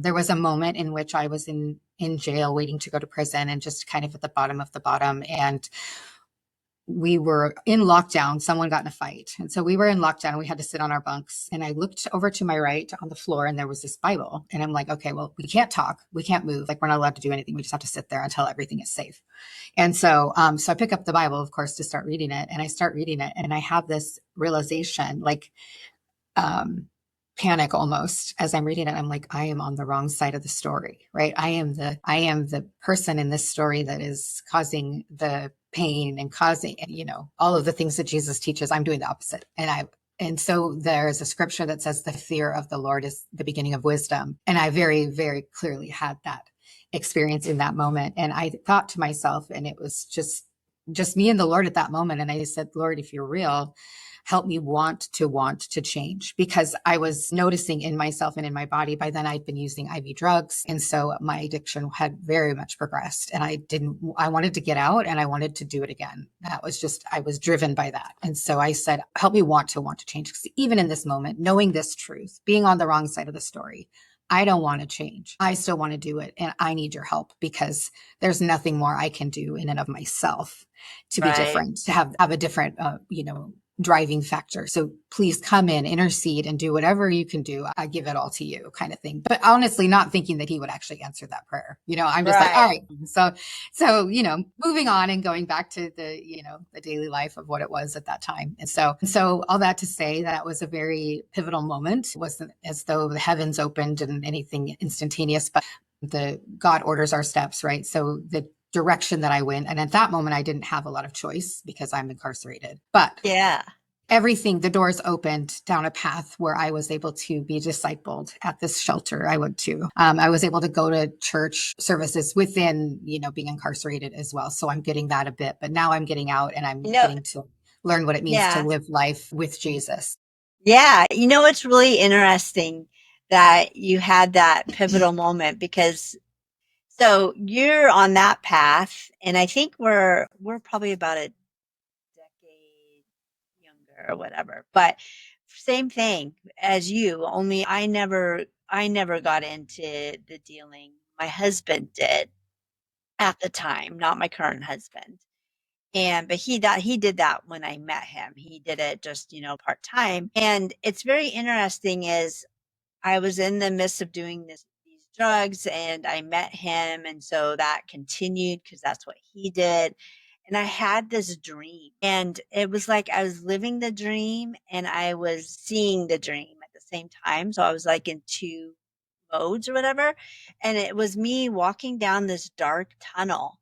There was a moment in which I was in jail waiting to go to prison and just kind of at the bottom of the bottom. And we were in lockdown. Someone got in a fight. And so we were in lockdown. We had to sit on our bunks. And I looked over to my right on the floor and there was this Bible. And I'm like, okay, well, we can't talk. We can't move. Like, we're not allowed to do anything. We just have to sit there until everything is safe. And so I pick up the Bible, of course, to start reading it. And I start reading it. And I have this realization, like, um, panic almost as I'm reading it. I'm like, I am on the wrong side of the story, right? I am the person in this story that is causing the pain and causing, all of the things that Jesus teaches. I'm doing the opposite. And so there's a scripture that says the fear of the Lord is the beginning of wisdom. And I very, very clearly had that experience in that moment. And I thought to myself, and it was just me and the Lord at that moment. And I said, Lord, if you're real, help me want to change, because I was noticing in myself and in my body. By then I'd been using IV drugs. And so my addiction had very much progressed, and I wanted to get out and I wanted to do it again. I was driven by that. And so I said, help me want to change. Because even in this moment, knowing this truth, being on the wrong side of the story, I don't want to change. I still want to do it. And I need your help, because there's nothing more I can do in and of myself to be Right. different, to have a different, driving factor. So please come in, intercede, and do whatever you can do. I give it all to you, kind of thing. But honestly, not thinking that he would actually answer that prayer. I'm just like, all Right. right. So, moving on and going back to the daily life of what it was at that time. And so all that to say, that was a very pivotal moment. It wasn't as though the heavens opened and anything instantaneous, but the God orders our steps, right? So the direction that I went. And at that moment, I didn't have a lot of choice because I'm incarcerated. But Yeah. the doors opened down a path where I was able to be discipled at this shelter I went to. I was able to go to church services within, being incarcerated as well. So I'm getting that a bit, but now I'm getting out and I'm You know, getting to learn what it means to yeah. live life with Jesus. Yeah. It's really interesting that you had that pivotal moment, because so you're on that path, and I think we're probably about a decade younger or whatever. But same thing as you, only I never got into the dealing. My husband did at the time, not my current husband. But he did that when I met him. He did it just, part-time. And it's very interesting is I was in the midst of doing these drugs, and I met him, and so that continued because that's what he did. And I had this dream, and it was like I was living the dream and I was seeing the dream at the same time. So I was like in two modes or whatever. And it was me walking down this dark tunnel,